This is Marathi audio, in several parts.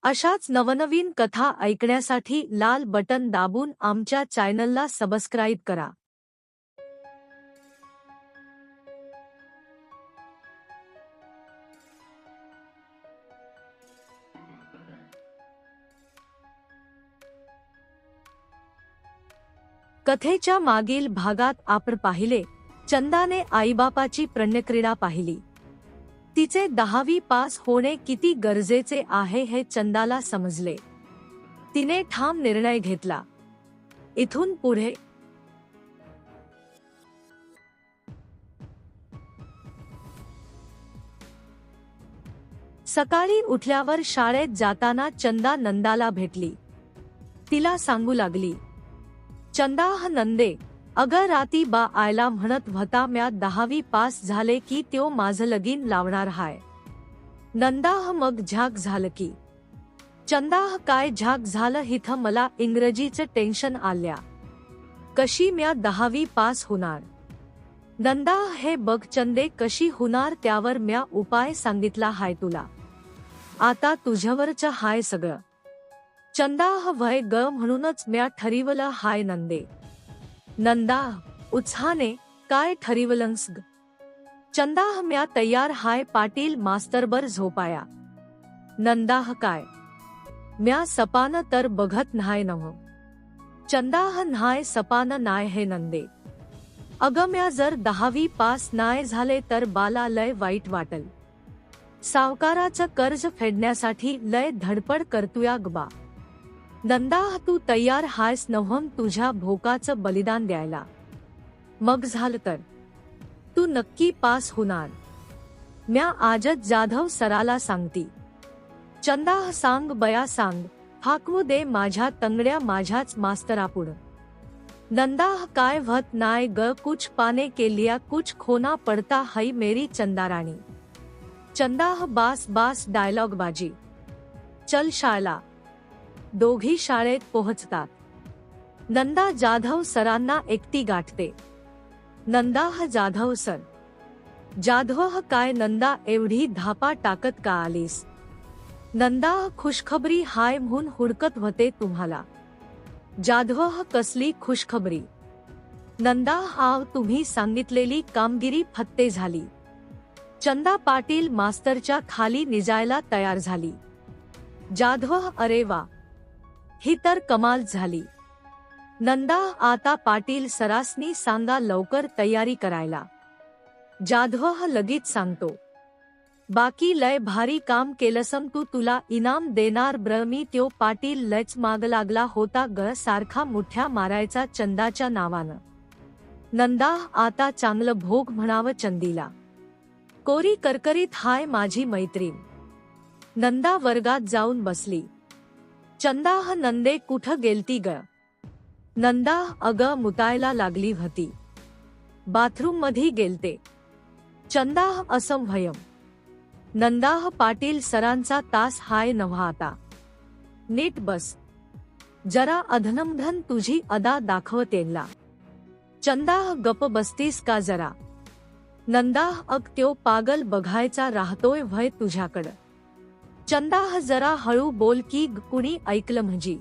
अशाच नवनवीन कथा ऐकण्यासाठी लाल बटन दाबून आमच्या चॅनलला सबस्क्राईब करा। कथेच्या मागील भागात आपण पाहिले, चंदाने आईबापाची प्रणयक्रीडा पाहिली। तिचे 10वी पास होणे किती गरजेचे आहे हे चंदाला समजले। तिने ठाम निर्णय घेतला, इथून पुढे सकाळी उठल्यावर शाळेत जाताना चंदा नंदाला भेटली। तिला सांगू लागली, चंदा नंदे, अगं राती बा आयला म्हणत व्हता म्या 10वी पास झाले की त्यो माझं लगीन लावणार हाय। नंदा मग झाक झालं की? चंदा काय झाक झालं इथं मला इंग्रजीचं टेन्शन आल्या, कशी म्या 10वी पास होणार? नंदा हे बघ चंदे, कशी होणार त्यावर म्या उपाय सांगितला हाय तुला, आता तुझ्यावरच हाय सगळं। चंदा वय ग म्हणूनच म्या ठरिवलं हाय नंदे। नंदा उत्साहाने, काय ठरिवलंस ग? चंदा म्या तयार हाय पाटील मास्तरबर झोपाया। नंदा काय? म्या सपान तर बघत न्हाय नव्ह। चंदा न्हाय सपान नाय हे नंदे, अगं म्या जर 10वी पास नाय झाले तर बाला लय वाईट वाटल। सावकाराचं कर्ज फेडण्यासाठी लय धडपड करतोया ग बा। नंदा तू तयार हायस नव्हं तुझ्या भोकाचं बलिदान द्यायला? मग झालं तर तू नक्की पास होणार, म्या आजच जाधव सराला सांगती। चंदा सांग बया सांग, हाकवू दे माझ्या तंगड्या माझ्याच मास्तरापुढं। नंदा काय व्हत नाय ग, कुछ पाने के लिया कुछ खोना पडता है मेरी चंदा राणी। चंदा बास बास डायलॉग बाजी, चल शाळेला। दोघी शाळेत पोहोचतात। नंदा जाधव सरांना एकटी गाठते। नंदा जाधव सर। जाधव काय नंदा एवढी धापा टाकत का आलीस? नंदा खुशखबरी हाय म्हणून हुडकत होते तुम्हाला। जाधव कसली खुशखबरी? नंदा आव तुम्ही सांगितलेली कामगिरी फत्ते झाली। चंदा पाटील मास्तरच्या खाली निजायला तयार झाली। जाधव अरे वा, ही तर कमाल झाली। नंदा आता पाटील सरासनी सांगा लवकर तयारी करायला। जाधव लगेच सांगतो, बाकी लय भारी काम केलंसम तू, तुला इनाम देणार ब्र मी। त्यो पाटील लयच माग लागला होता ग, सारखा मुठ्या मारायचा चंदाच्या नावानं। नंदा आता चांगलं भोग म्हणावं चंदीला, कोरी करकरीत हाय माझी मैत्रीण। नंदा वर्गात जाऊन बसली। चंदा नंदे कुठं गेलती ग? नंदा अगं मुतायला लागली होती, बाथरूम मध्ये गेलते। चंदा असं भयम। नंदा पाटील सरांचा तास हाय नव्हा आता, नीट बस जरा, अधनमधन तुझी अदा दाखव त्यांना। चंदा गप बसतीस का जरा? नंदा अग त्यो पागल बघायचा राहतोय व्हय तुझ्याकडं? चंदा जरा हळू बोल की कुणी ऐकलं म्हणजे?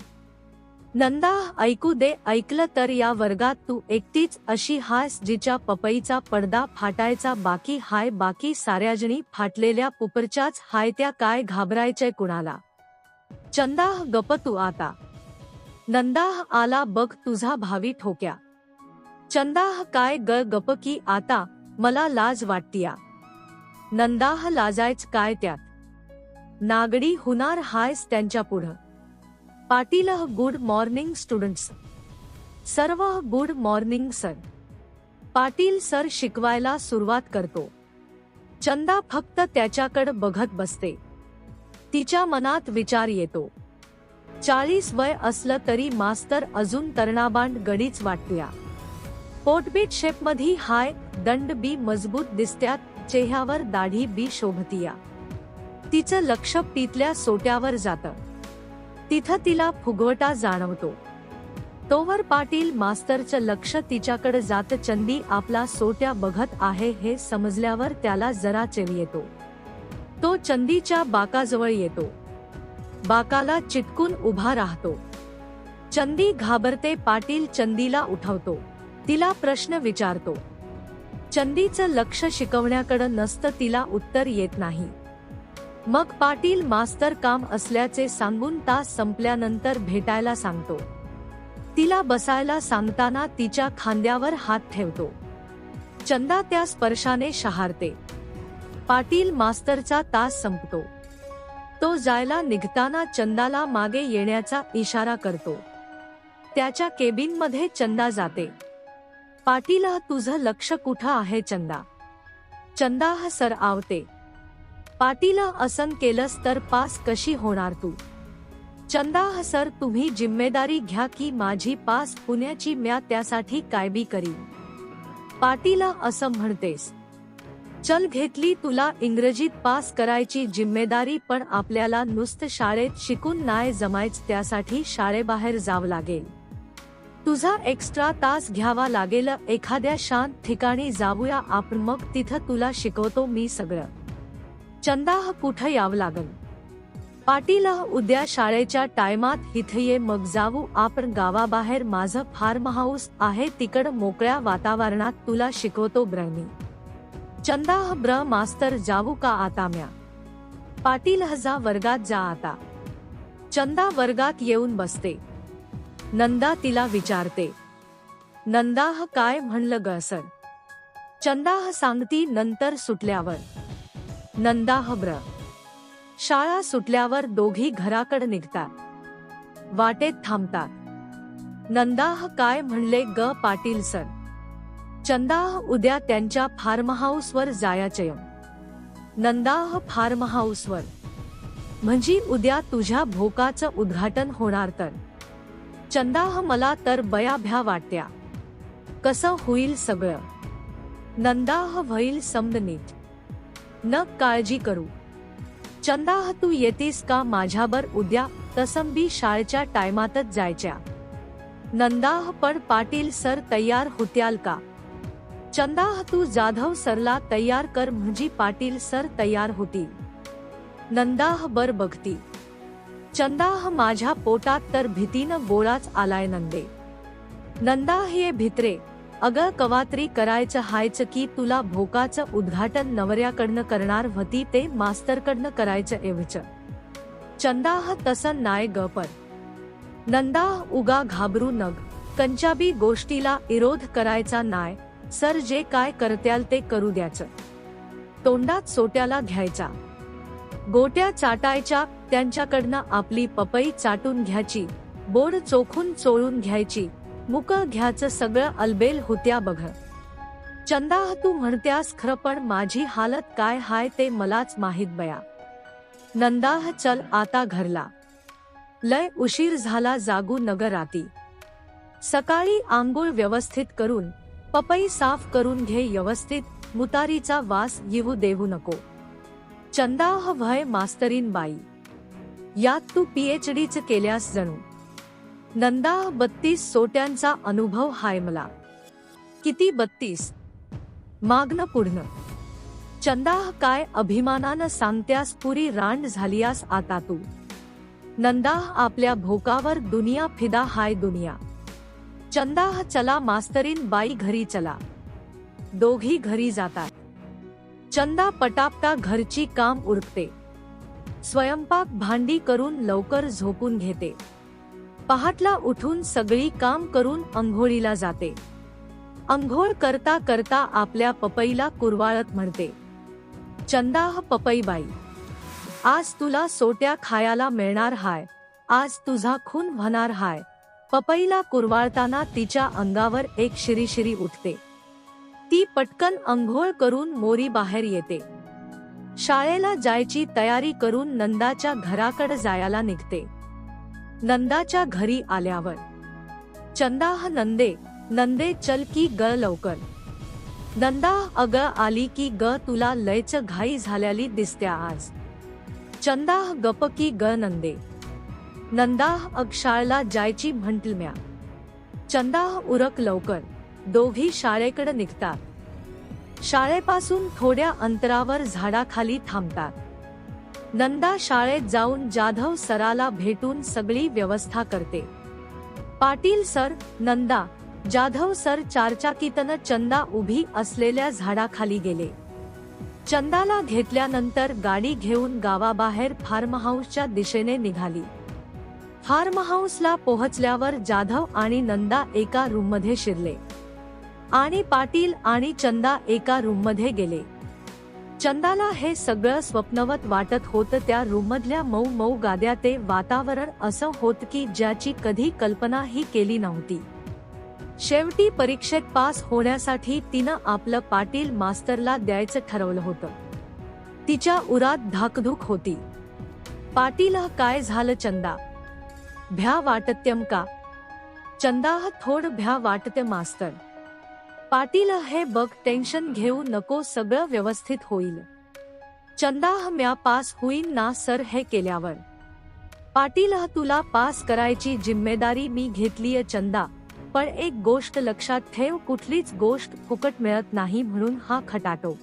नंदा ऐकू दे, ऐकलं तर या वर्गात तू एकटीच अशी हायस जिच्या पपईचा पडदा फाटायचा बाकी हाय, बाकी साऱ्याजणी फाटलेल्या पुपरच्याच हाय त्या, काय घाबरायचंय कुणाला? चंदा गप तू आता। नंदा आला बघ तुझा भावी ठोक्या। चंदा काय ग गप की आता, मला लाज वाटतीया। नंदा लाजायच काय त्यात, नागडी होणार हायस त्यांच्या पुढं। Patil good morning students. सर्व good morning sir. Patil sir शिकवायला सुरुवात करतो। चंदा फक्त त्याच्याकडे बघत बसते। तिच्या मनात विचार येतो, 40 वय असलं तरी मास्तर अजून तरुणाबांड गडीच वाटतोया। पोटबीट शेप मध्ये हाय, दंड बी मजबूत दिसत्यात, चेहऱ्यावर दाढी बी शोभतीया। तिचं लक्ष पितल्या सोट्यावर जातं, तिथं तिला फुगवटा जाणवतो। तोवर पाटील मास्तरचं लक्ष तिच्याकडे जात। चंदी आपला सोट्या बघत आहे हे समजल्यावर त्याला जरा चेव येतो। तो चंदीच्या बाकाजवळ येतो। बाकाला चिटकून उभा राहतो. चंदी घाबरते. पाटील चंदीला उठवतो. तिला प्रश्न विचारतो. चंदीचं लक्ष शिकवण्याकडे नसतं. तिला उत्तर येत नाही. मग पाटील मास्तर काम असल्याचे सांगून तास संपल्यानंतर भेटायला सांगतो. तिला बसायला सांगताना तिच्या खांद्यावर हात ठेवतो. चंदा त्या स्पर्शाने शहारते. पाटील मास्तरचा तास संपतो. तो जायला निघताना चंदाला मागे येण्याचा इशारा करतो. त्याच्या केबिनमध्ये चंदा जाते. पाटील, तुझं लक्ष कुठं आहे चंदा? चंदा सरआवते. पाटील, असं केलंस तर पास कशी होणार तू? चंदा सर, तुम्ही जिम्मेदारी घ्या की माझी पास पुण्याची. म्या त्यासाठी काय बी करीन. पाटील, असं म्हणतेस? चल, घेतली तुला इंग्रजीत पास करायची जिम्मेदारी. पण आपल्याला नुसतं शाळेत शिकून नाही जमायच. त्यासाठी शाळेबाहेर जावं लागेल. तुझा एक्स्ट्रा तास घ्यावा लागेल. एखाद्या शांत ठिकाणी जाऊया आपण. मग तिथं तुला शिकवतो मी सगळं. चंदा, कुठं यावं लागल? पाटील, उद्या शाळेच्या टायमात इथं ये. मग जाऊ आपण गावाबाहेर. माझं फार्म हाऊस आहे तिकड. मोकळ्या वातावरणात तुला शिकवतो ब्रह्मी. चंदा, ब्र मास्तर, जाऊ का आता म्या? पाटील, जा वर्गात जा आता. चंदा वर्गात येऊन बसते. नंदा तिला विचारते. नंदा, काय म्हणलं ग सर? चंदा सांगती नंतर सुटल्यावर. नंदा, ब्र. शाळा सुटल्यावर दोघी घराकडे निघतात. वाटेत थांबतात. नंदा, काय म्हणले ग पाटील सर? चंदा, उद्या त्यांच्या फार्म हाऊसवर जायचंय. नंदा, फार्म हाऊसवर म्हणजे उद्या तुझ्या भोकाचं उद्घाटन होणार तर? चंदा, मला तर बया भ्या वाटत्या. कसं होईल सगळं? नंदा, होईल समद नीट. न काळजी करू. चंदा, तू येतीस का माझ्याबर उद्या? तसं बी शाळेच्या टायमातच जायच्या. नंदा, पण पाटील सर तयार होत्याल का? चंदा, तू जाधव सरला तयार कर म्हणजे पाटील सर तयार होतील. नंदा, बर बघती. चंदा, माझ्या पोटात तर भीतीनं गोळाच आलाय नंदे. नंदा, हे भित्रे. अगं कवातरी करायचं हायचं की तुला. भोकाचं उद्घाटन नवऱ्याकडनं करणार व्हती ते मास्तरकडनं करायचं एवढं. चंदा, तसं नाय ग पण. नंदा, उगा घाबरू नग. कंचाबी गोष्टीला विरोध करायचा नाय. सर जे काय करत्याल ते करू द्याचं. तोंडात सोट्याला घ्यायचा. गोट्या चाटायच्या. त्यांच्याकडनं आपली पपई चाटून घ्यायची. बोड चोखून चोळून घ्यायची. मुक घ्यायचं. सगळं अलबेल होत्या बघ. चंदा, तू म्हणत्यास खरं पण माझी हालत काय हाय ते मलाच माहित बया. नंदा, चल आता घरला. लय उशीर झाला. जागू नगर राती. सकाळी आंघोळ व्यवस्थित करून पपई साफ करून घे व्यवस्थित. मुतारीचा वास येऊ देऊ नको. चंदा, व्हय मास्तरीन बाई. यात तू PhDच केल्यास जणू. नंदा, 32 सोट्यांचा अनुभव हाय मला. किती 32? मागणं पुढनं. चंदा, काय अभिमानानं सांगत्यास? पुरी रांड झालीयास आता तू. नंदा, आपल्या भोकावर दुनिया फिदा हाय दुनिया. चंदा, चला मास्तरीन बाई घरी चला. दोघी घरी जातात. चंदा पटापटा घरची काम उरकते. स्वयंपाक भांडी करून लवकर झोपून घेते. पहाटला उठून सगळी काम करून अंघोळीला जाते. अंघोळ करता करता आपल्या पपईला कुरवाळत म्हणते. चंदा, पपईबाई, आज तुला सोट्या खायला मिळणार हाय. आज तुझा खून होणार हाय. पपईला कुरवाळताना तिच्या अंगावर एक शिरीशिरी उठते. ती पटकन अंघोळ करून मोरी बाहेर येते. शाळेला जायची तयारी करून नंदाच्या घराकडे जायला निघते. नंदाच्या घरी आल्यावर चंदा, नंदे, नंदे चल की ग लवकर. नंदा, अग आली की ग. तुला लयच घाई झाल्याली दिसत्या आज. चंदा, गप की ग नंदे. नंदा, अग शाळेला जायची म्हंटल म्या. चंदा, उरक लवकर. दोघी शाळेकडे निघतात. शाळेपासून थोड्या अंतरावर झाडाखाली थांबतात. नंदा शाळेत जाऊन जाधव सराला भेटून सगळी व्यवस्था करते. पाटील सर, नंदा, जाधव सर चारचाकीतनं चंदा उभी असलेल्या झाडाखाली गेले. चंदाला घेतल्यानंतर गाडी घेऊन गावाबाहेर फार्महाऊसच्या दिशेने निघाली. फार्महाऊसला पोहोचल्यावर जाधव आणि नंदा एका रूममध्ये शिरले आणि पाटील आणि चंदा एका रूममध्ये गेले. चंदाला हे सगळं स्वप्नवत वाटत होतं. त्या रूममधल्या मऊ मऊ गाद्या, ते वातावरण असं होतं की ज्याची कधी कल्पनाही केली नव्हती. शेवटी परीक्षेत पास होण्यासाठी तिनं आपलं पाटील मास्तरला द्यायचं ठरवलं होतं. तिच्या उरात धाकधूक होती. पाटील काय झालं चंदा? भ्या वाटत्यम का? चंदा थोडं भ्या वाटते मास्तर. पाटील हे बघ, टेन्शन घेऊ नको, सगळं व्यवस्थित होईल. चंदा म्या पास होईन ना सर हे केल्यावर. पाटील तुला पास करायची जिम्मेदारी मी घेतलीय चंदा, पण एक गोष्ट लक्षात ठेव, कुठलीच गोष्ट फुकट मिळत नाही म्हणून हा खटाटो.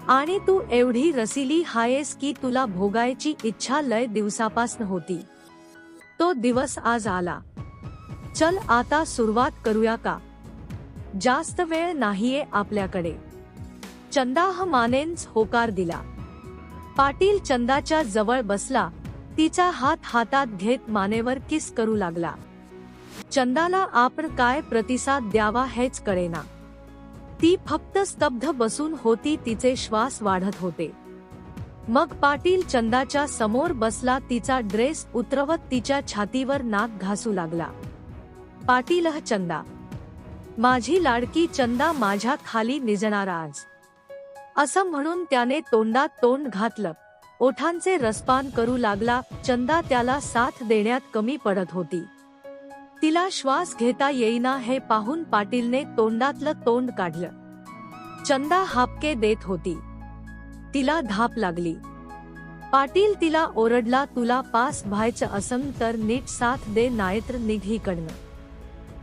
आणि तू एवढी रसिली हायेस की तुला भोगायची इच्छा लय दिवसापासून होती. तो दिवस आज आला. चल आता सुरुवात करूया का? जास्त वेळ नाहीये आपल्याकडे. चंदा मानेच होकार दिला. पाटील चंदाच्या जवळ बसला, तिचा हात हातात घेत मानेवर किस करू लागला. चंदाला आपण काय प्रतिसाद द्यावा हेच कळेना. ती फक्त स्तब्ध बसून होती, तिचे श्वास वाढत होते. मग पाटील चंदाच्या समोर बसला, तिचा ड्रेस उतरवत तिच्या छातीवर नाक घासू लागला. पाटील चंदा, माझी लाडकी चंदा, माझ्या खाली निजणार आज, असं म्हणून त्याने तोंडात तोंड घातलं. ओठांचे रसपान करू लागला. चंदा त्याला साथ देण्यात कमी पडत होती. तिला श्वास घेता येईना हे पाहून पाटीलने तोंडातलं तोंड काढलं. चंदा हापके देत होती. तिला धाप लागली. पाटील तिला ओरडला, तुला पास व्हायचं असं तर नीट साथ दे, नाहीतर निघ इकडनं.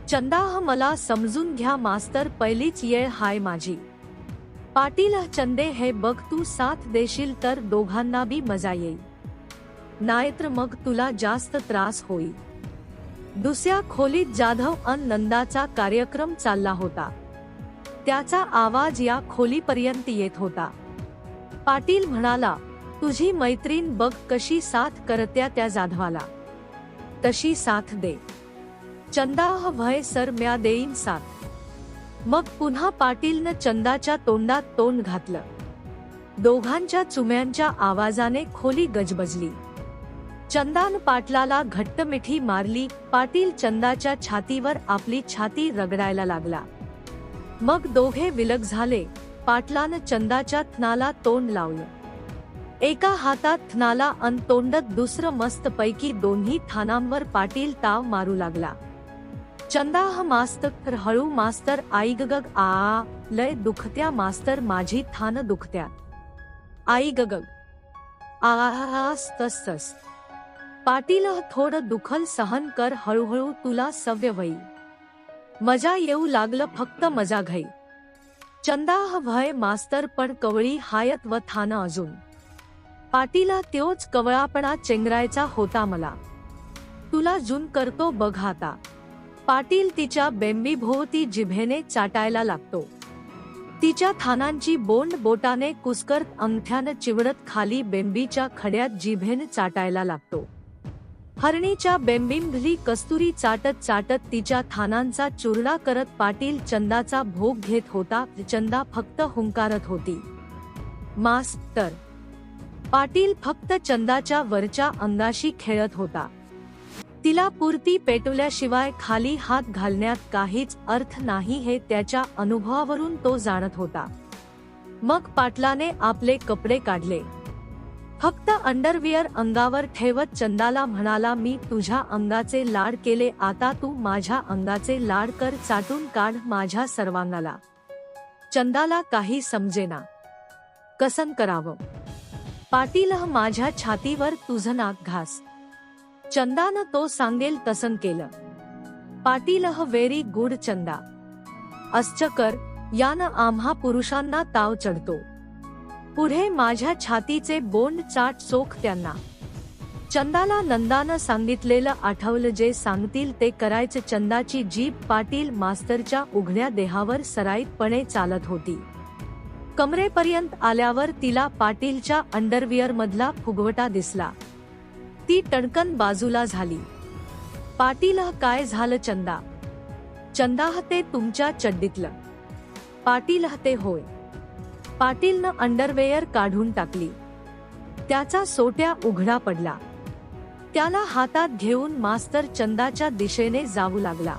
चंदा मला समजून घ्या मास्तर, पहिलीच येळ हाय माझी. पाटील चंदे हे बघ, तू साथ देशील तर दोघांना बी मजा येईल, नाहीतर मग तुला जास्त त्रास होईल. दुसऱ्या खोलीत जाधव अन नंदाचा कार्यक्रम चालला होता. त्याचा आवाज या खोलीपर्यंत येत होता. पाटील म्हणाला, तुझी मैत्रीण बघ कशी साथ करत्या त्या जाधवाला, तशी साथ दे. चंदा भय सर, म्या देईन साथ. मग पुन्हा पाटीलनं चंदाच्या तोंडात तोंड घातलं. दोघांच्या चुम्यांच्या आवाजाने खोली गजबजली. चंदान पाटलाला घट्ट मिठी मारली. पाटील चंदाच्या छातीवर आपली छाती रगडायला लागला. मग दोघे विलग झाले. पाटलानं चंदाच्या थनाला तोंड लावलं. एका हातात थनाला अन तोंडात दुसरं. मस्त पैकी दोन्ही थानांवर पाटील ताव मारू लागला. चंदा मास्तर, हळू मास्तर, आई गगग, आ लय दुखत्या मास्तर, माझी थान दुखत्या, आई गगग, आ तस तस. पाटील थोडं दुखल सहन कर, हळूहळू तुला सव्य होईल, मजा येऊ लागलं, फक्त मजा घ्याय. चंदा भय मास्तर, पण कवळी हायत व थान अजून. पाटीला त्योच कवळापणा चेंगरायचा होता मला, तुला जून करतो बघ आता. पाटील तिच्या बेंबीभोवती जिभेने चाटायला लागतो. तिच्या थानांची बोंड बोटाने कुस्करत अंगठ्यानं चिवडत खाली बेंबीच्या खड्यात जिभेने चाटायला लागतो. हरणीच्या बेंबींभली कस्तुरी चाटत चाटत तिच्या थानांचा चुरडा करत पाटील चंदाचा भोग घेत होता. चंदा फक्त हुंकारत होती, मास्तर. पाटील फक्त चंदाच्या वरच्या अंगाशी खेळत होता. तिला पुरती पेटवल्याशिवाय खाली हात घालण्यात काहीच अर्थ नाही हे त्याच्या अनुभवावरून तो जाणत होता. मग पाटलाने आपले कपडे काढले. फक्त अंडरवियर अंगावर ठेवत चंदाला म्हणाला, मी तुझ्या अंगाचे लाड केले, आता तू माझ्या अंगाचे लाड कर, चाटून काढ माझ्या सर्वांगाला. चंदाला काही समजेना, कसन करावं. पाटील माझ्या छातीवर तुझं नाक घास. चंदानं तो सांगेल तसन केलं. पाटील व्हेरी गुड चंदा, असं कर, यानं आम्हा पुरुषांना ताव चढतो. पुढे माझ्या छातीचे बोंड चाट चोख त्यांना. चंदाला नंदानं सांगितलेलं आठवलं, जे सांगतील ते करायचं. चंदाची जीभ पाटील मास्तरच्या उघड्या देहावर सराईतपणे चालत होती. कमरेपर्यंत आल्यावर तिला पाटीलच्या अंडरविअर मधला फुगवटा दिसला. ती टणकन बाजूला झाली. पाटील, काय झालं चंदा? चंदा, ते तुमच्या चड्डीतलं. पाटील, ते होय. पाटीलनं अंडरवेअर काढून टाकली. त्याचा सोट्या उघडा पडला. त्याला हातात घेऊन मास्तर चंदाच्या दिशेने जाऊ लागला.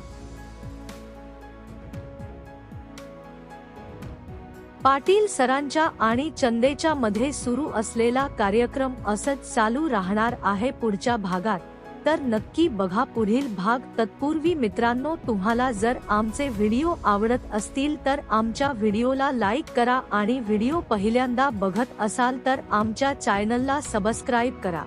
पाटील सरांच्या आणि चंदेच्या मध्ये सुरू असलेला कार्यक्रम असंच चालू राहणार आहे पुढच्या भागात, तर नक्की बघा पुढील भाग. तत्पूर्वी मित्रांनो, तुम्हाला जर आमचे व्हिडिओ आवडत असतील तर आमच्या व्हिडिओला लाईक करा आणि व्हिडिओ पहिल्यांदा बघत असाल तर आमच्या चॅनलला सबस्क्राईब करा.